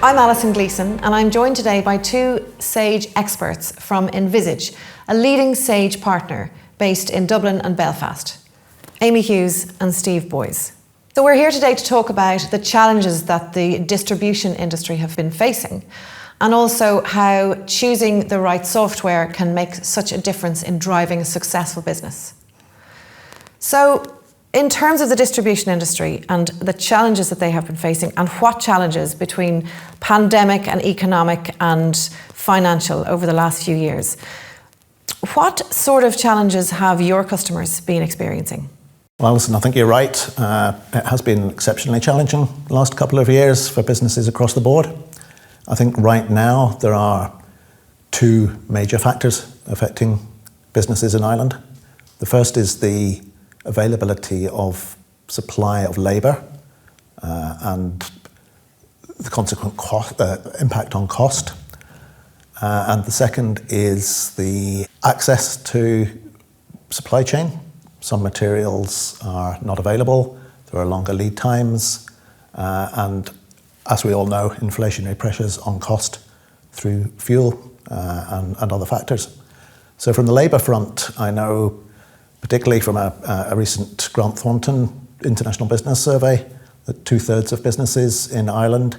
I'm Alison Gleeson, and I'm joined today by two Sage experts from Envisage, a leading Sage partner based in Dublin and Belfast, Amy Hughes and Steve Boyes. So we're here today to talk about the challenges that the distribution industry have been facing, and also how choosing the right software can make such a difference in driving a successful business. So, in terms of the distribution industry and the challenges that they have been facing, and what challenges between pandemic and economic and financial over the last few years, what sort of challenges have your customers been experiencing? Well, listen, I think you're right. It has been exceptionally challenging the last couple of years for businesses across the board. I think right now there are two major factors affecting businesses in Ireland. The first is the availability of supply of labour and the consequent impact on cost. And the second is the access to supply chain. Some materials are not available, there are longer lead times, and as we all know, inflationary pressures on cost through fuel and other factors. So from the labour front, I know, particularly from a recent Grant Thornton International Business Survey, that 2/3 of businesses in Ireland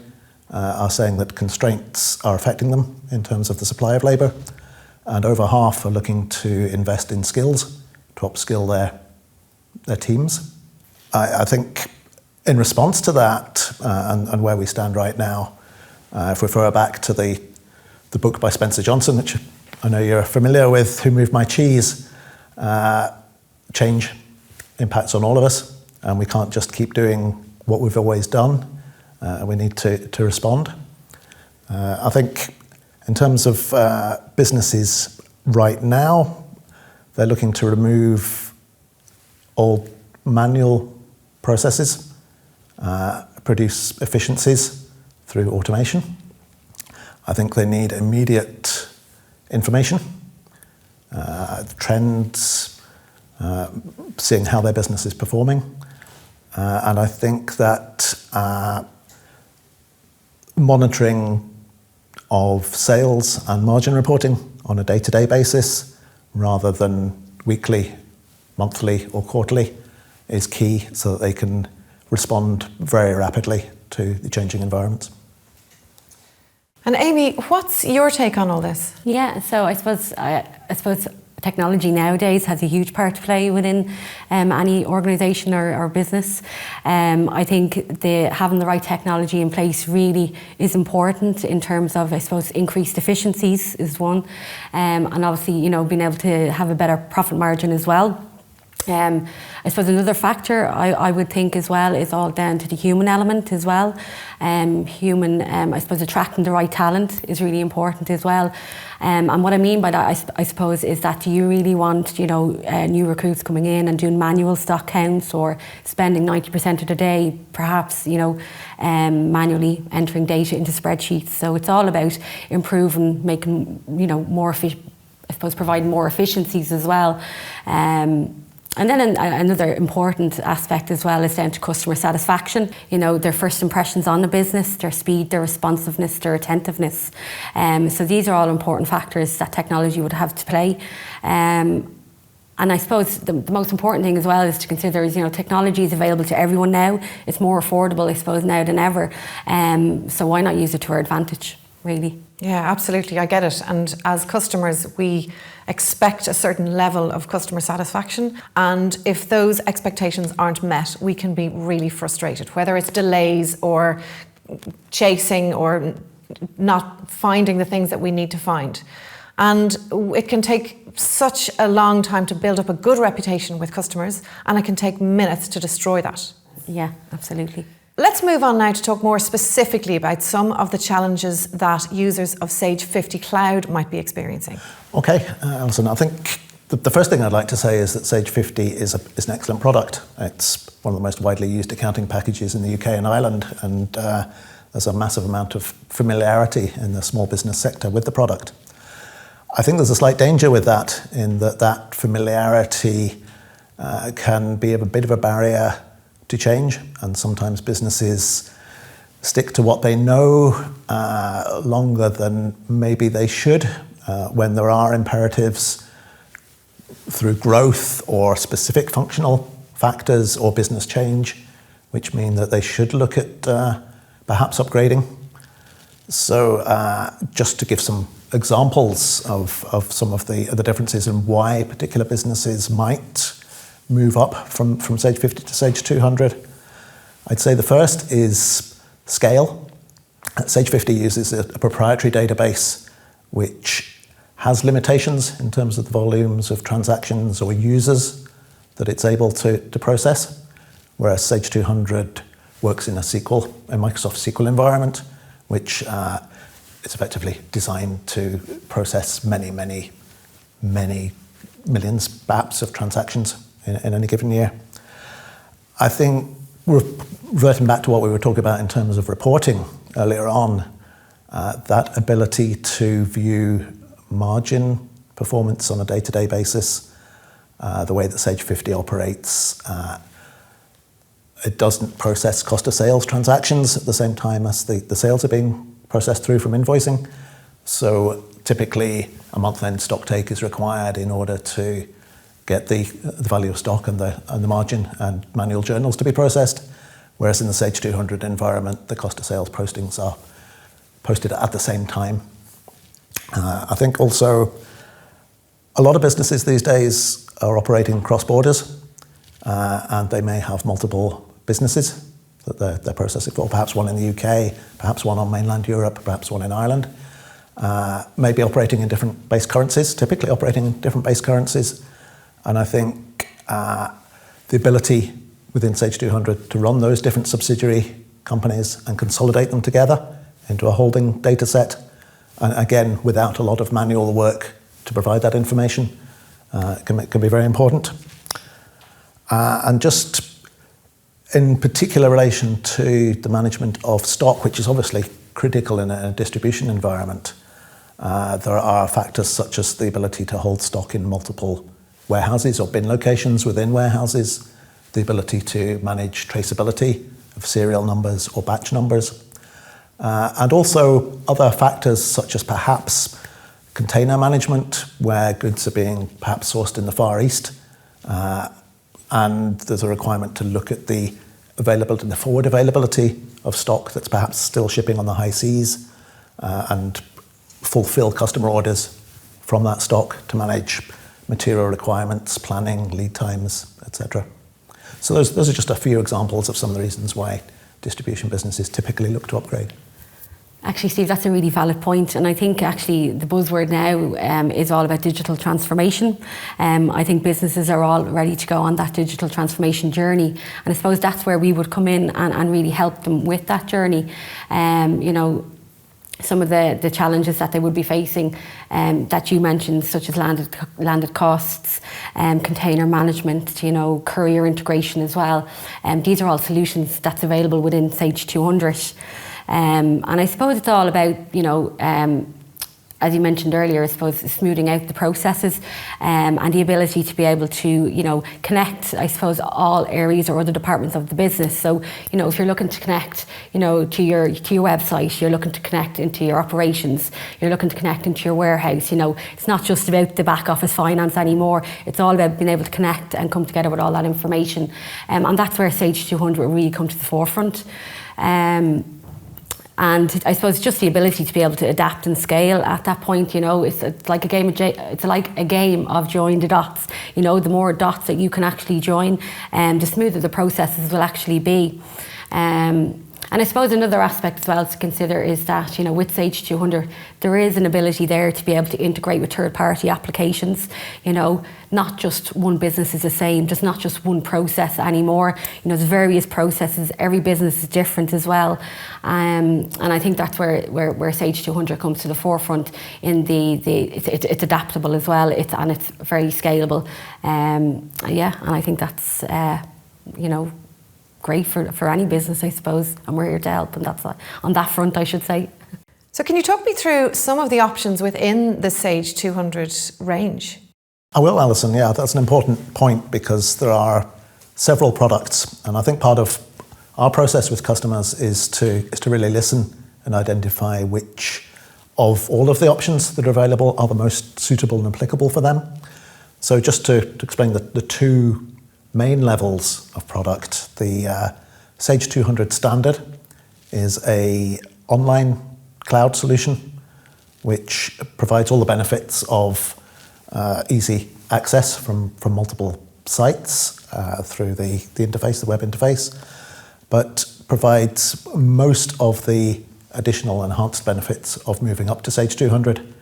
are saying that constraints are affecting them in terms of the supply of labour, and over half are looking to invest in skills to upskill their teams. I think in response to that and where we stand right now, if we refer back to the book by Spencer Johnson, which I know you're familiar with, Who Moved My Cheese, change impacts on all of us, and we can't just keep doing what we've always done. We need to respond. I think in terms of businesses right now, they're looking to remove all manual processes, produce efficiencies through automation. I think they need immediate information, trends, seeing how their business is performing. And I think that monitoring of sales and margin reporting on a day-to-day basis rather than weekly, monthly or quarterly is key so that they can respond very rapidly to the changing environments. And Amy, what's your take on all this? Yeah, so I suppose technology nowadays has a huge part to play within any organisation or business. I think having the right technology in place really is important in terms of, I suppose, increased efficiencies is one, and obviously, being able to have a better profit margin as well. I suppose another factor I would think as well is all down to the human element as well. I suppose attracting the right talent is really important as well. And what I mean by that, I suppose, is that do you really want, new recruits coming in and doing manual stock counts or spending 90% of the day, perhaps, manually entering data into spreadsheets. So it's all about improving, making, more efficient, I suppose, providing more efficiencies as well. And then another important aspect as well is down to customer satisfaction. Their first impressions on the business, their speed, their responsiveness, their attentiveness. So these are all important factors that technology would have to play. And I suppose the most important thing as well is to consider is, technology is available to everyone now. It's more affordable, I suppose, now than ever. So why not use it to our advantage, really? Yeah, absolutely. I get it. And as customers, we expect a certain level of customer satisfaction. And if those expectations aren't met, we can be really frustrated, whether it's delays or chasing or not finding the things that we need to find. And it can take such a long time to build up a good reputation with customers, and it can take minutes to destroy that. Yeah, absolutely. Let's move on now to talk more specifically about some of the challenges that users of Sage 50 Cloud might be experiencing. Okay, Alison, I think the first thing I'd like to say is that Sage 50 is an excellent product. It's one of the most widely used accounting packages in the UK and Ireland, and there's a massive amount of familiarity in the small business sector with the product. I think there's a slight danger with that, in that familiarity can be a bit of a barrier to change, and sometimes businesses stick to what they know longer than maybe they should when there are imperatives through growth or specific functional factors or business change, which mean that they should look at perhaps upgrading. So just to give some examples of some of the differences and why particular businesses might move up from Sage 50 to Sage 200, I'd say the first is scale. Sage 50 uses a proprietary database which has limitations in terms of the volumes of transactions or users that it's able to process, whereas Sage 200 works in a Microsoft SQL environment, which is effectively designed to process many millions, perhaps, of transactions in any given year. I think, reverting back to what we were talking about in terms of reporting earlier on, that ability to view margin performance on a day-to-day basis, the way that Sage 50 operates, it doesn't process cost of sales transactions at the same time as the sales are being processed through from invoicing. So typically a month-end stock take is required in order to get the value of stock and the margin and manual journals to be processed, whereas in the Sage 200 environment, the cost of sales postings are posted at the same time. I think also a lot of businesses these days are operating cross borders, and they may have multiple businesses that they're processing for, perhaps one in the UK, perhaps one on mainland Europe, perhaps one in Ireland, maybe operating in different base currencies, typically operating in different base currencies. And I think the ability within Sage 200 to run those different subsidiary companies and consolidate them together into a holding data set, and again, without a lot of manual work to provide that information, can be very important. And just in particular relation to the management of stock, which is obviously critical in a distribution environment, there are factors such as the ability to hold stock in multiple warehouses or bin locations within warehouses, the ability to manage traceability of serial numbers or batch numbers, and also other factors such as perhaps container management, where goods are being perhaps sourced in the Far East, and there's a requirement to look at the availability, the forward availability of stock that's perhaps still shipping on the high seas, and fulfill customer orders from that stock to manage material requirements, planning, lead times, etc. So those are just a few examples of some of the reasons why distribution businesses typically look to upgrade. Actually, Steve, that's a really valid point. And I think actually the buzzword now is all about digital transformation. I think businesses are all ready to go on that digital transformation journey. And I suppose that's where we would come in and really help them with that journey. Some of the challenges that they would be facing that you mentioned, such as landed costs, container management, courier integration as well. These are all solutions that's available within Sage 200. And I suppose it's all about, as you mentioned earlier, I suppose smoothing out the processes and the ability to be able to, connect, I suppose, all areas or other departments of the business. So, if you're looking to connect, to your website, you're looking to connect into your operations, you're looking to connect into your warehouse, it's not just about the back office finance anymore. It's all about being able to connect and come together with all that information. And that's where Sage 200 will really come to the forefront. And I suppose just the ability to be able to adapt and scale at that point, it's like a game of join the dots. The more dots that you can actually join, the smoother the processes will actually be. And I suppose another aspect as well to consider is that, with Sage 200, there is an ability there to be able to integrate with third-party applications. Not just one business is the same, there's not just one process anymore. There's various processes, every business is different as well. And I think that's where Sage 200 comes to the forefront in it's adaptable as well, and it's very scalable. And I think that's, great for any business, I suppose, and we're here to help, and that's on that front, I should say. So can you talk me through some of the options within the Sage 200 range? I will, Alison. Yeah, that's an important point because there are several products, and I think part of Our process with customers is to really listen and identify which of all of the options that are available are the most suitable and applicable for them. So just to explain the two main levels of product, the Sage 200 Standard is a online cloud solution which provides all the benefits of easy access from multiple sites through the interface, the web interface, but provides most of the additional enhanced benefits of moving up to Sage 200.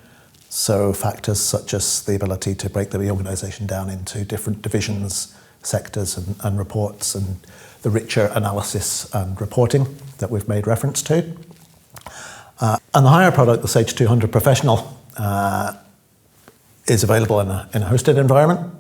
So factors such as the ability to break the organisation down into different divisions, sectors and reports, and the richer analysis and reporting that we've made reference to. And the higher product, the Sage 200 Professional, is available in a hosted environment.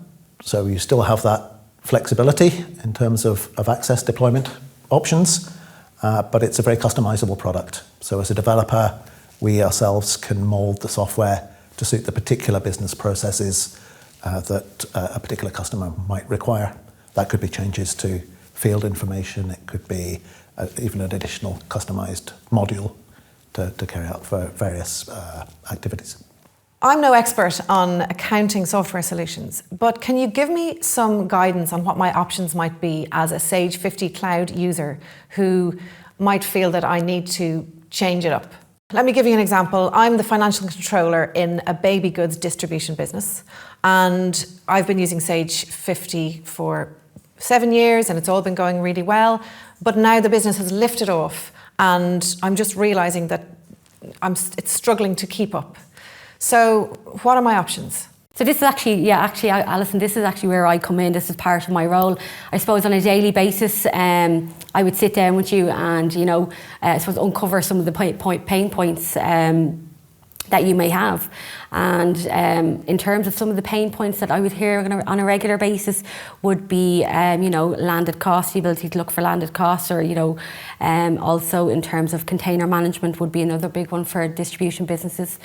So you still have that flexibility in terms of access deployment options, but it's a very customizable product. So as a developer, we ourselves can mold the software to suit the particular business processes that a particular customer might require. That could be changes to field information. It could be even an additional customized module to carry out for various activities. I'm no expert on accounting software solutions, but can you give me some guidance on what my options might be as a Sage 50 Cloud user who might feel that I need to change it up? Let me give you an example. I'm the financial controller in a baby goods distribution business, and I've been using Sage 50 for 7 years and it's all been going really well, but now the business has lifted off and I'm just realising that it's struggling to keep up. So what are my options? So this is actually, Alison, this is actually where I come in. This is part of my role. I suppose on a daily basis, I would sit down with you and, I suppose uncover some of the pain points that you may have. And in terms of some of the pain points that I would hear on a regular basis would be, landed costs, the ability to look for landed costs, or, also in terms of container management would be another big one for distribution businesses.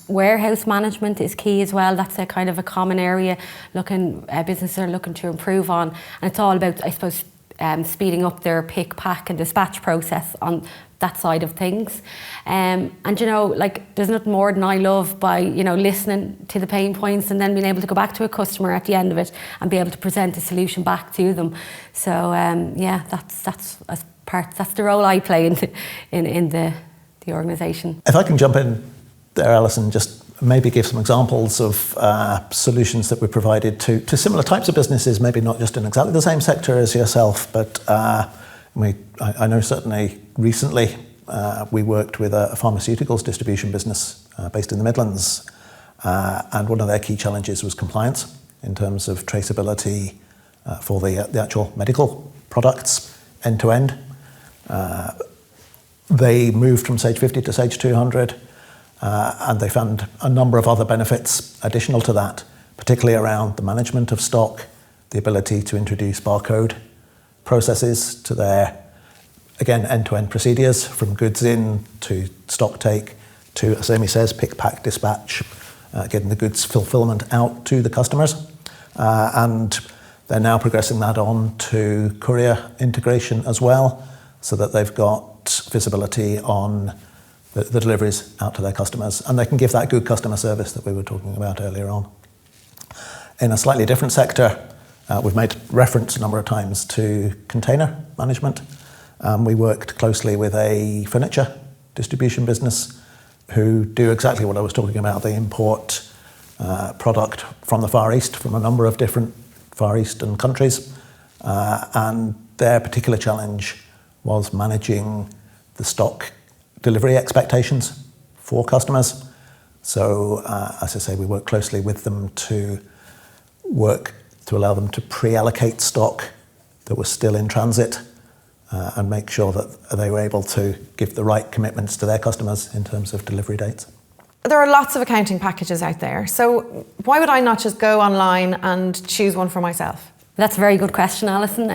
Warehouse management is key as well. That's a kind of a common area businesses are looking to improve on. And it's all about, I suppose, speeding up their pick, pack and dispatch process on that side of things. And there's nothing more than I love by, listening to the pain points and then being able to go back to a customer at the end of it and be able to present a solution back to them. So that's the role I play in the organisation. If I can jump in there, Alison, just maybe give some examples of solutions that we provided to similar types of businesses, maybe not just in exactly the same sector as yourself, but I know certainly recently we worked with a pharmaceuticals distribution business based in the Midlands, and one of their key challenges was compliance in terms of traceability for the actual medical products end to end. They moved from Sage 50 to Sage 200, and they found a number of other benefits additional to that, particularly around the management of stock, the ability to introduce barcode processes to their, again, end-to-end procedures, from goods in to stock take to, as Amy says, pick, pack, dispatch, getting the goods fulfillment out to the customers. And they're now progressing that on to courier integration as well, so that they've got visibility on the deliveries out to their customers, and they can give that good customer service that we were talking about earlier on. In a slightly different sector, we've made reference a number of times to container management. We worked closely with a furniture distribution business who do exactly what I was talking about. They import product from the Far East, from a number of different Far Eastern countries, and their particular challenge was managing the stock delivery expectations for customers. So, as I say, we work closely with them to allow them to pre-allocate stock that was still in transit and make sure that they were able to give the right commitments to their customers in terms of delivery dates. There are lots of accounting packages out there, so why would I not just go online and choose one for myself? That's a very good question, Alison.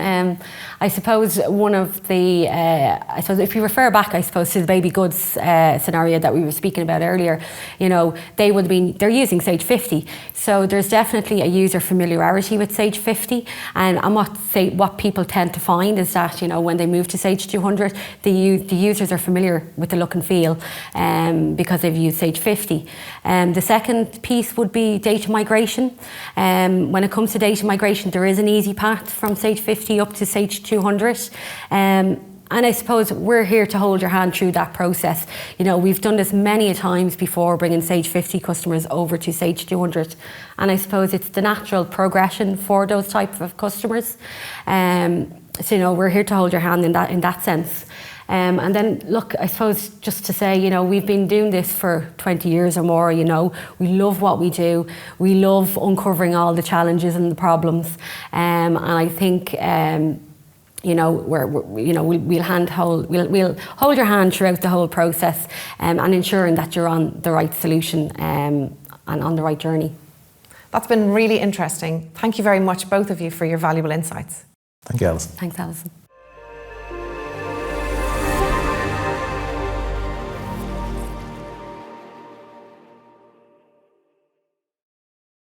I suppose one of the, I suppose if you refer back, I suppose, to the baby goods scenario that we were speaking about earlier, you know, they're using Sage 50. So there's definitely a user familiarity with Sage 50. And what people tend to find is that, you know, when they move to Sage 200, the users are familiar with the look and feel because they've used Sage 50. The second piece would be data migration. When it comes to data migration, there is an easy path from Sage 50 up to Sage 200. And I suppose we're here to hold your hand through that process. You know, we've done this many a times before, bringing Sage 50 customers over to Sage 200. And I suppose it's the natural progression for those type of customers. So, you know, we're here to hold your hand in that sense. And then, look, I suppose just to say, you know, we've been doing this for 20 years or more, you know. We love what we do. We love uncovering all the challenges and the problems. And I think, you know, we'll hold your hand throughout the whole process and ensuring that you're on the right solution and on the right journey. That's been really interesting. Thank you very much, both of you, for your valuable insights. Thank you, Alison. Thanks, Alison.